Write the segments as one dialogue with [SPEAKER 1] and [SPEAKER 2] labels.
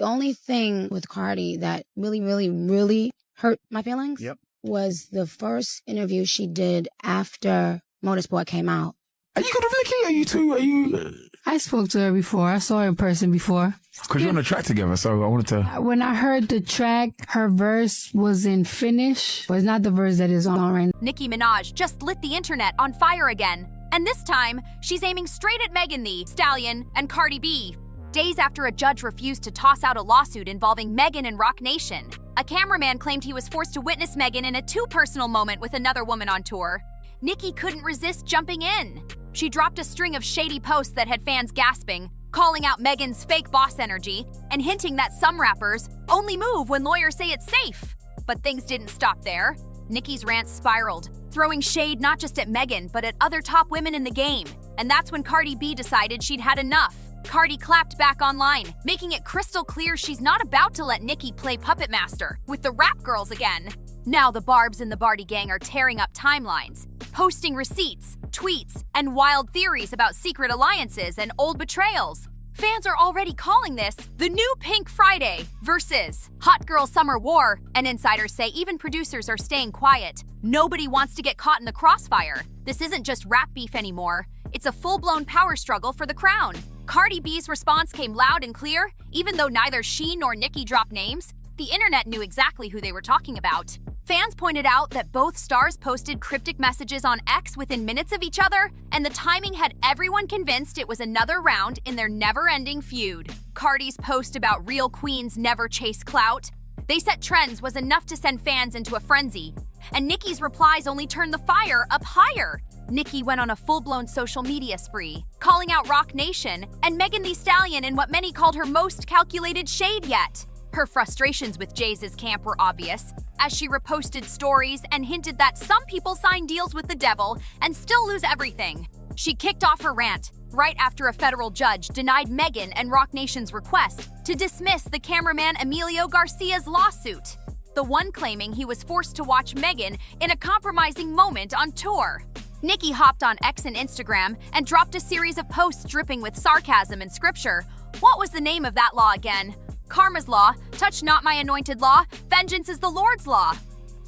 [SPEAKER 1] The only thing with Cardi that really, really, really hurt my feelings was the first interview she did after Motorsport came out.
[SPEAKER 2] Are you good with Nicki? Are you two? Are you?
[SPEAKER 3] I spoke to her before. I saw her in person before.
[SPEAKER 2] Because you're on a track together, so I wanted to...
[SPEAKER 3] When I heard the track, her verse was in Finnish, but it's not the verse that is on right now.
[SPEAKER 4] Nicki Minaj just lit the internet on fire again. And this time, she's aiming straight at Megan Thee Stallion and Cardi B. Days after a judge refused to toss out a lawsuit involving Megan and Roc Nation, a cameraman claimed he was forced to witness Megan in a too personal moment with another woman on tour. Nicki couldn't resist jumping in. She dropped a string of shady posts that had fans gasping, calling out Megan's fake boss energy and hinting that some rappers only move when lawyers say it's safe. But things didn't stop there. Nicki's rant spiraled, throwing shade not just at Megan, but at other top women in the game. And that's when Cardi B decided she'd had enough. Cardi clapped back online, making it crystal clear she's not about to let Nicki play puppet master with the rap girls again. Now the Barbs and the Barty gang are tearing up timelines, posting receipts, tweets, and wild theories about secret alliances and old betrayals. Fans are already calling this the new Pink Friday versus Hot Girl Summer War, and insiders say even producers are staying quiet. Nobody wants to get caught in the crossfire. This isn't just rap beef anymore. It's a full-blown power struggle for the crown. Cardi B's response came loud and clear. Even though neither she nor Nicki dropped names, the internet knew exactly who they were talking about. Fans pointed out that both stars posted cryptic messages on X within minutes of each other, and the timing had everyone convinced it was another round in their never-ending feud. Cardi's post about real queens never chase clout. They set trends was enough to send fans into a frenzy, and Nicki's replies only turned the fire up higher. Nicki went on a full-blown social media spree, calling out Roc Nation and Megan Thee Stallion in what many called her most calculated shade yet. Her frustrations with Jay's camp were obvious, as she reposted stories and hinted that some people sign deals with the devil and still lose everything. She kicked off her rant right after a federal judge denied Megan and Roc Nation's request to dismiss the cameraman Emilio Garcia's lawsuit, the one claiming he was forced to watch Megan in a compromising moment on tour. Nicki hopped on X and Instagram and dropped a series of posts dripping with sarcasm and scripture. What was the name of that law again? Karma's law, touch not my anointed law, vengeance is the Lord's law.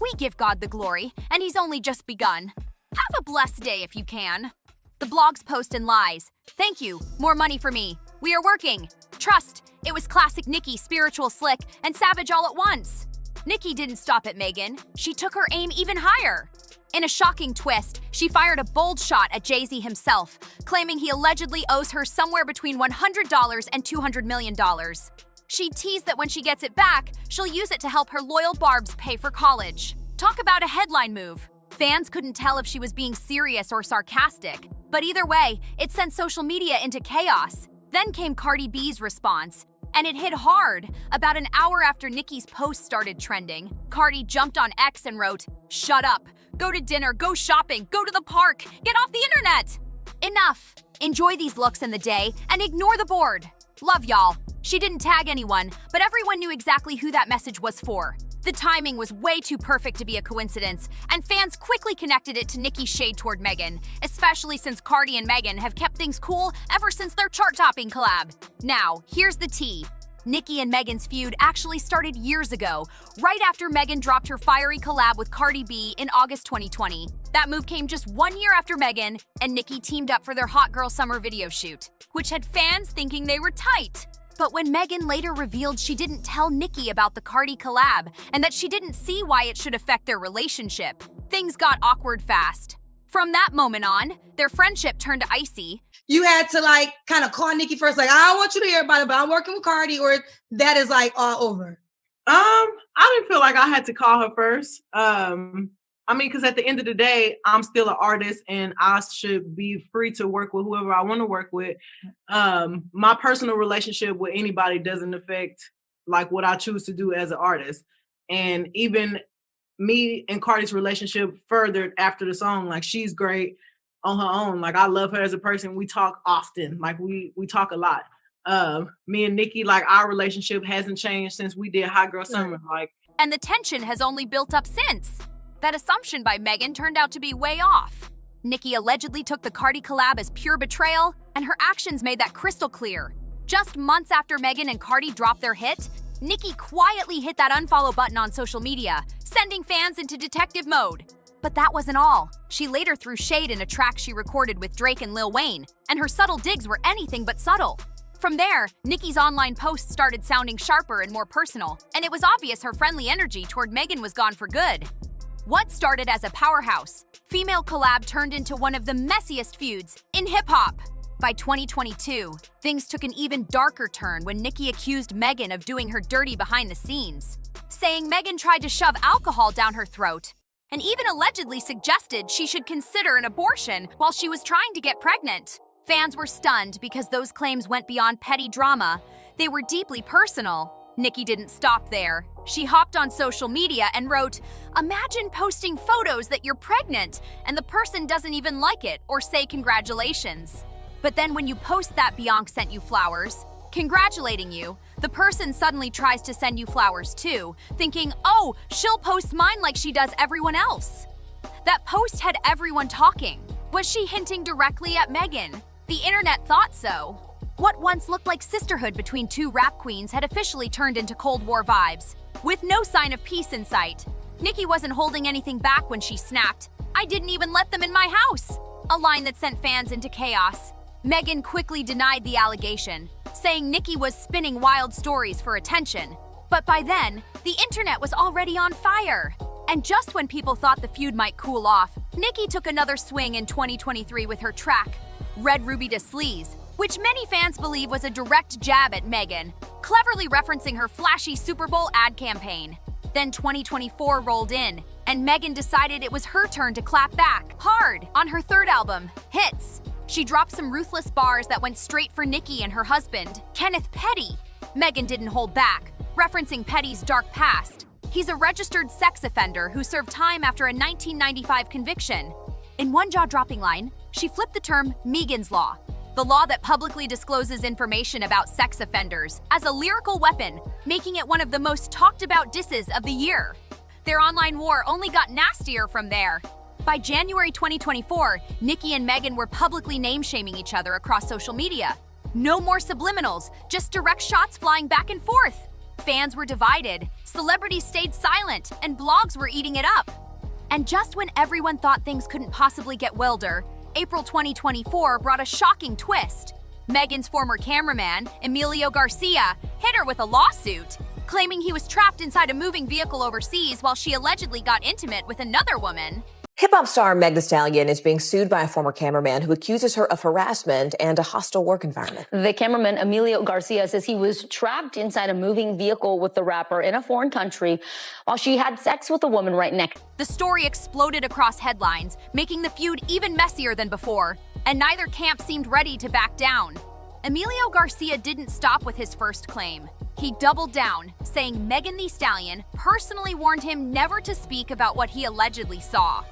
[SPEAKER 4] We give God the glory, and he's only just begun. Have a blessed day if you can. The blogs post and lies. Thank you, more money for me. We are working. Trust, it was classic Nicki, spiritual slick, and savage all at once. Nicki didn't stop at Megan, she took her aim even higher. In a shocking twist, she fired a bold shot at Jay-Z himself, claiming he allegedly owes her somewhere between $100 and $200 million. She teased that when she gets it back, she'll use it to help her loyal Barbs pay for college. Talk about a headline move. Fans couldn't tell if she was being serious or sarcastic, but either way, it sent social media into chaos. Then came Cardi B's response, and it hit hard. About an hour after Nicki's post started trending, Cardi jumped on X and wrote, "Shut up. Go to dinner, go shopping, go to the park, get off the internet. Enough. Enjoy these looks in the day and ignore the board. Love y'all." She didn't tag anyone, but everyone knew exactly who that message was for. The timing was way too perfect to be a coincidence, and fans quickly connected it to Nicki's shade toward Megan, especially since Cardi and Megan have kept things cool ever since their chart-topping collab. Now, here's the tea. Nicki and Megan's feud actually started years ago, right after Megan dropped her fiery collab with Cardi B in August 2020. That move came just 1 year after Megan and Nicki teamed up for their Hot Girl Summer video shoot, which had fans thinking they were tight. But when Megan later revealed she didn't tell Nicki about the Cardi collab and that she didn't see why it should affect their relationship, things got awkward fast. From that moment on, their friendship turned icy.
[SPEAKER 5] You had to kind of call Nicki first, I don't want you to hear about it, but I'm working with Cardi, or that is all over?
[SPEAKER 6] I didn't feel like I had to call her first. Because at the end of the day, I'm still an artist and I should be free to work with whoever I want to work with. My personal relationship with anybody doesn't affect what I choose to do as an artist. And even me and Cardi's relationship furthered after the song. She's great on her own. I love her as a person. We talk often. We talk a lot. Me and Nicki, our relationship hasn't changed since we did Hot Girl Summer.
[SPEAKER 4] And the tension has only built up since. That assumption by Megan turned out to be way off. Nicki allegedly took the Cardi collab as pure betrayal, and her actions made that crystal clear. Just months after Megan and Cardi dropped their hit, Nicki quietly hit that unfollow button on social media, sending fans into detective mode. But that wasn't all. She later threw shade in a track she recorded with Drake and Lil Wayne, and her subtle digs were anything but subtle. From there, Nicki's online posts started sounding sharper and more personal, and it was obvious her friendly energy toward Megan was gone for good. What started as a powerhouse, female collab turned into one of the messiest feuds in hip-hop. By 2022, things took an even darker turn when Nicki accused Megan of doing her dirty behind the scenes, saying Megan tried to shove alcohol down her throat, and even allegedly suggested she should consider an abortion while she was trying to get pregnant. Fans were stunned because those claims went beyond petty drama. They were deeply personal. Nicki didn't stop there. She hopped on social media and wrote, "Imagine posting photos that you're pregnant and the person doesn't even like it or say congratulations. But then when you post that Beyonce sent you flowers, congratulating you, the person suddenly tries to send you flowers too, thinking, oh, she'll post mine like she does everyone else." That post had everyone talking. Was she hinting directly at Megan? The internet thought so. What once looked like sisterhood between two rap queens had officially turned into Cold War vibes. With no sign of peace in sight, Nicki wasn't holding anything back when she snapped, "I didn't even let them in my house," a line that sent fans into chaos. Megan quickly denied the allegation, saying Nicki was spinning wild stories for attention. But by then, the internet was already on fire. And just when people thought the feud might cool off, Nicki took another swing in 2023 with her track, Red Ruby Da Sleaze, which many fans believe was a direct jab at Megan, cleverly referencing her flashy Super Bowl ad campaign. Then 2024 rolled in, and Megan decided it was her turn to clap back hard on her third album, Hits. She dropped some ruthless bars that went straight for Nicki and her husband, Kenneth Petty. Megan didn't hold back, referencing Petty's dark past. He's a registered sex offender who served time after a 1995 conviction. In one jaw-dropping line, she flipped the term Megan's Law, the law that publicly discloses information about sex offenders, as a lyrical weapon, making it one of the most talked about disses of the year. Their online war only got nastier from there. By January 2024, Nicki and Megan were publicly name-shaming each other across social media. No more subliminals, just direct shots flying back and forth. Fans were divided, celebrities stayed silent, and blogs were eating it up. And just when everyone thought things couldn't possibly get wilder, April 2024 brought a shocking twist. Megan's former cameraman, Emilio Garcia, hit her with a lawsuit, claiming he was trapped inside a moving vehicle overseas while she allegedly got intimate with another woman.
[SPEAKER 7] Hip-hop star Megan Thee Stallion is being sued by a former cameraman who accuses her of harassment and a hostile work environment.
[SPEAKER 8] The cameraman, Emilio Garcia, says he was trapped inside a moving vehicle with the rapper in a foreign country while she had sex with a woman right next.
[SPEAKER 4] The story exploded across headlines, making the feud even messier than before, and neither camp seemed ready to back down. Emilio Garcia didn't stop with his first claim. He doubled down, saying Megan Thee Stallion personally warned him never to speak about what he allegedly saw.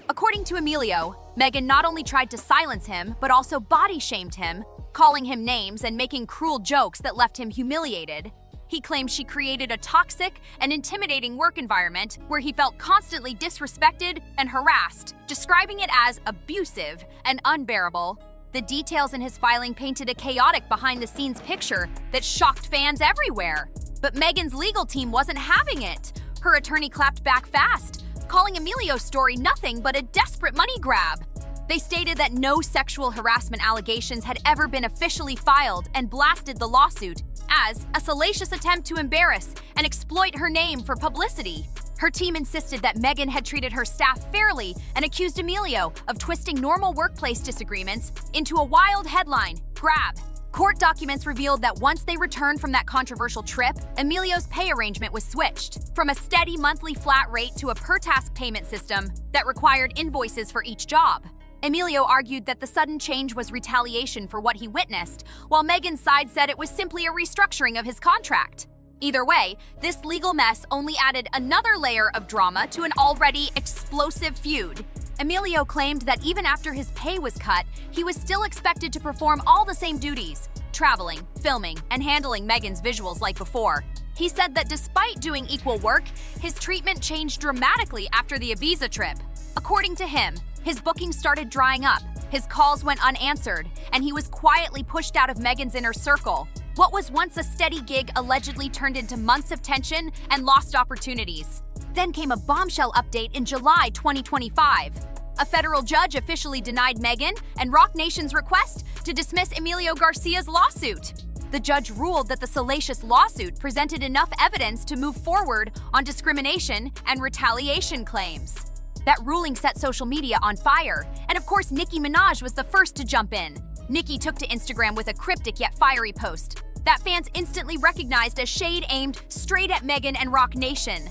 [SPEAKER 4] According to Emilio, Megan not only tried to silence him, but also body-shamed him, calling him names and making cruel jokes that left him humiliated. He claimed she created a toxic and intimidating work environment where he felt constantly disrespected and harassed, describing it as abusive and unbearable. The details in his filing painted a chaotic behind-the-scenes picture that shocked fans everywhere. But Megan's legal team wasn't having it. Her attorney clapped back fast, calling Emilio's story nothing but a desperate money grab. They stated that no sexual harassment allegations had ever been officially filed and blasted the lawsuit as a salacious attempt to embarrass and exploit her name for publicity. Her team insisted that Megan had treated her staff fairly and accused Emilio of twisting normal workplace disagreements into a wild headline grab. Court documents revealed that once they returned from that controversial trip, Emilio's pay arrangement was switched from a steady monthly flat rate to a per-task payment system that required invoices for each job. Emilio argued that the sudden change was retaliation for what he witnessed, while Megan's side said it was simply a restructuring of his contract. Either way, this legal mess only added another layer of drama to an already explosive feud. Emilio claimed that even after his pay was cut, he was still expected to perform all the same duties, traveling, filming, and handling Megan's visuals like before. He said that despite doing equal work, his treatment changed dramatically after the Ibiza trip. According to him, his bookings started drying up, His calls went unanswered, and he was quietly pushed out of Megan's inner circle. What was once a steady gig allegedly turned into months of tension and lost opportunities. Then came a bombshell update in July 2025. A federal judge officially denied Megan and Roc Nation's request to dismiss Emilio Garcia's lawsuit. The judge ruled that the salacious lawsuit presented enough evidence to move forward on discrimination and retaliation claims. That ruling set social media on fire, and of course Nicki Minaj was the first to jump in. Nicki took to Instagram with a cryptic yet fiery post that fans instantly recognized as shade aimed straight at Megan and Roc Nation.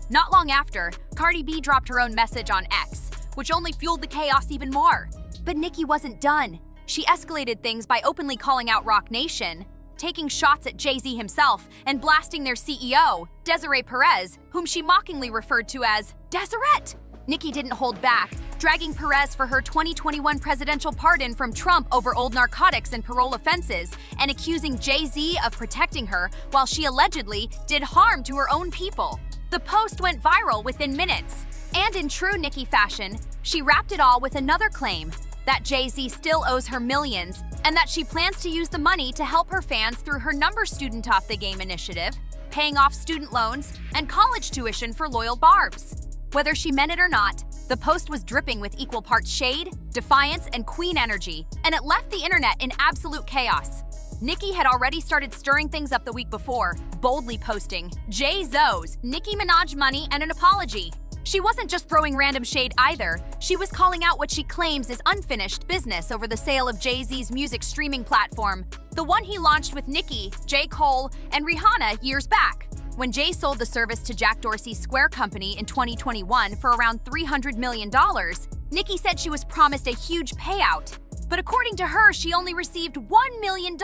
[SPEAKER 4] Not long after, Cardi B dropped her own message on X, which only fueled the chaos even more. But Nicki wasn't done. She escalated things by openly calling out Roc Nation, taking shots at Jay-Z himself, and blasting their CEO, Desiree Perez, whom she mockingly referred to as Deseret. Nicki didn't hold back, dragging Perez for her 2021 presidential pardon from Trump over old narcotics and parole offenses, and accusing Jay-Z of protecting her while she allegedly did harm to her own people. The post went viral within minutes. And in true Nicki fashion, she wrapped it all with another claim, that Jay-Z still owes her millions, and that she plans to use the money to help her fans through her Number Student Off the Game initiative, paying off student loans, and college tuition for loyal Barbs. Whether she meant it or not, the post was dripping with equal parts shade, defiance, and queen energy, and it left the internet in absolute chaos. Nicki had already started stirring things up the week before, boldly posting Jay-Zo's Nicki Minaj money and an apology. She wasn't just throwing random shade either, she was calling out what she claims is unfinished business over the sale of Jay-Z's music streaming platform, the one he launched with Nicki, J. Cole, and Rihanna years back. When Jay sold the service to Jack Dorsey's Square company in 2021 for around $300 million, Nicki said she was promised a huge payout. But according to her, she only received $1 million.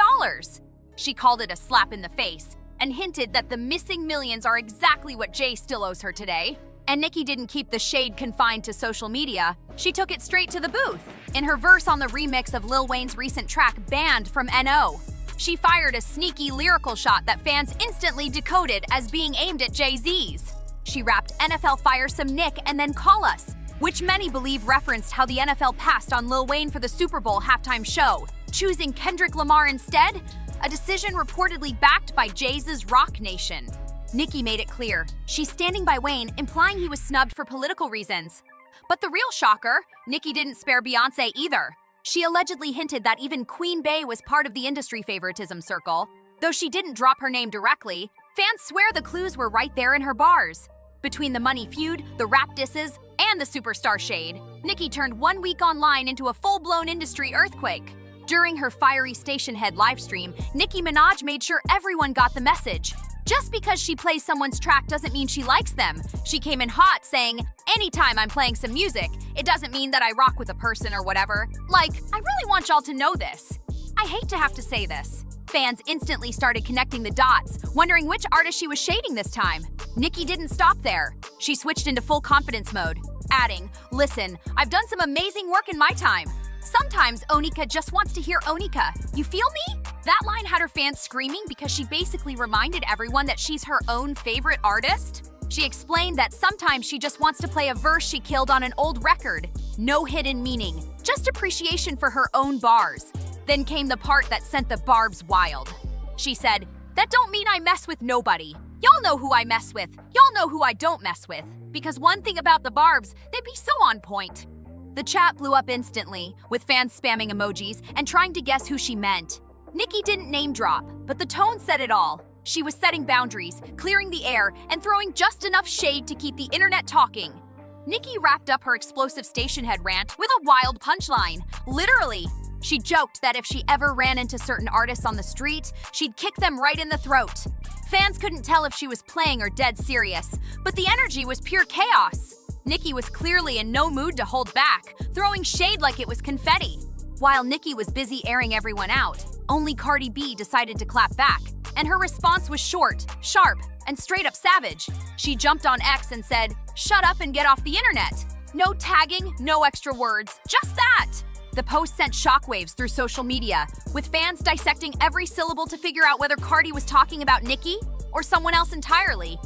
[SPEAKER 4] She called it a slap in the face and hinted that the missing millions are exactly what Jay still owes her today. And Nicki didn't keep the shade confined to social media. She took it straight to the booth. In her verse on the remix of Lil Wayne's recent track, Banned from N.O., she fired a sneaky lyrical shot that fans instantly decoded as being aimed at Jay-Z's. She rapped NFL fire some Nick and then call us, which many believe referenced how the NFL passed on Lil Wayne for the Super Bowl halftime show, choosing Kendrick Lamar instead, a decision reportedly backed by Jay-Z's Roc Nation. Nicki made it clear, she's standing by Wayne, implying he was snubbed for political reasons. But the real shocker, Nicki didn't spare Beyoncé either. She allegedly hinted that even Queen Bey was part of the industry favoritism circle. Though she didn't drop her name directly, fans swear the clues were right there in her bars. Between the money feud, the rap disses, and the superstar shade, Nicki turned 1 week online into a full-blown industry earthquake. During her fiery station head livestream, Nicki Minaj made sure everyone got the message. Just because she plays someone's track doesn't mean she likes them. She came in hot saying, anytime I'm playing some music, it doesn't mean that I rock with a person or whatever. Like, I really want y'all to know this. I hate to have to say this. Fans instantly started connecting the dots, wondering which artist she was shading this time. Nicki didn't stop there. She switched into full confidence mode, adding, listen, I've done some amazing work in my time. Sometimes Onika just wants to hear Onika. You feel me? That line had her fans screaming because she basically reminded everyone that she's her own favorite artist. She explained that sometimes she just wants to play a verse she killed on an old record. No hidden meaning, just appreciation for her own bars. Then came the part that sent the Barbs wild. She said, that don't mean I mess with nobody. Y'all know who I mess with. Y'all know who I don't mess with. Because one thing about the Barbs, they'd be so on point. The chat blew up instantly, with fans spamming emojis and trying to guess who she meant. Nicki didn't name drop, but the tone said it all. She was setting boundaries, clearing the air, and throwing just enough shade to keep the internet talking. Nicki wrapped up her explosive station head rant with a wild punchline. Literally, she joked that if she ever ran into certain artists on the street, she'd kick them right in the throat. Fans couldn't tell if she was playing or dead serious, but the energy was pure chaos. Nicki was clearly in no mood to hold back, throwing shade like it was confetti. While Nicki was busy airing everyone out, only Cardi B decided to clap back, and her response was short, sharp, and straight up savage. She jumped on X and said, "Shut up and get off the internet." No tagging, no extra words, just that. The post sent shockwaves through social media, with fans dissecting every syllable to figure out whether Cardi was talking about Nicki or someone else entirely.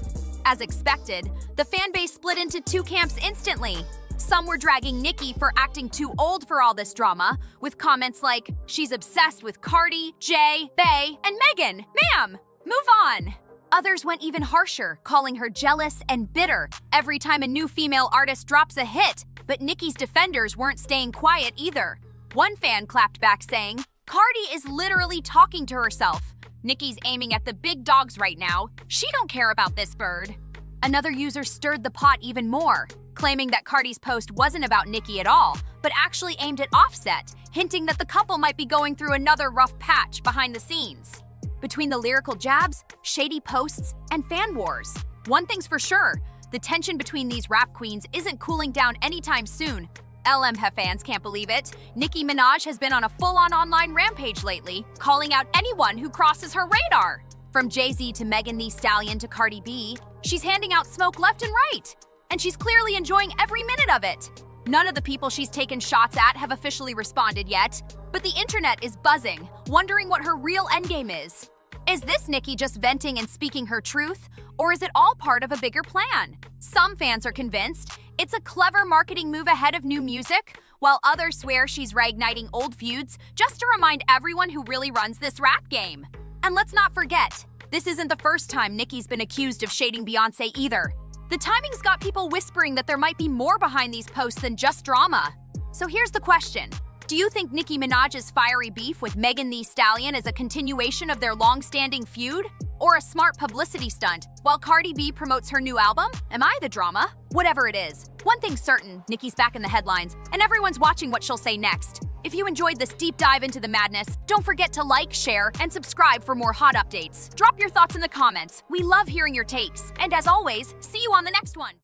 [SPEAKER 4] As expected, the fan base split into two camps instantly. Some were dragging Nicki for acting too old for all this drama, with comments like, she's obsessed with Cardi, Jay, Bey, and Megan. Ma'am, move on. Others went even harsher, calling her jealous and bitter every time a new female artist drops a hit. But Nicki's defenders weren't staying quiet either. One fan clapped back saying, Cardi is literally talking to herself. Nicki's aiming at the big dogs right now. She don't care about this bird. Another user stirred the pot even more, claiming that Cardi's post wasn't about Nicki at all, but actually aimed at Offset, hinting that the couple might be going through another rough patch behind the scenes. Between the lyrical jabs, shady posts, and fan wars, one thing's for sure, the tension between these rap queens isn't cooling down anytime soon. LMH fans can't believe it. Nicki Minaj has been on a full-on online rampage lately, calling out anyone who crosses her radar. From Jay-Z to Megan Thee Stallion to Cardi B, she's handing out smoke left and right. And she's clearly enjoying every minute of it. None of the people she's taken shots at have officially responded yet, but the internet is buzzing, wondering what her real endgame is. Is this Nicki just venting and speaking her truth, or is it all part of a bigger plan? Some fans are convinced it's a clever marketing move ahead of new music, while others swear she's reigniting old feuds just to remind everyone who really runs this rap game. And let's not forget, this isn't the first time Nicki's been accused of shading Beyoncé either. The timing's got people whispering that there might be more behind these posts than just drama. So here's the question. Do you think Nicki Minaj's fiery beef with Megan Thee Stallion is a continuation of their long-standing feud? Or a smart publicity stunt while Cardi B promotes her new album? Am I the drama? Whatever it is, one thing's certain, Nicki's back in the headlines, and everyone's watching what she'll say next. If you enjoyed this deep dive into the madness, don't forget to like, share, and subscribe for more hot updates. Drop your thoughts in the comments. We love hearing your takes. And as always, see you on the next one.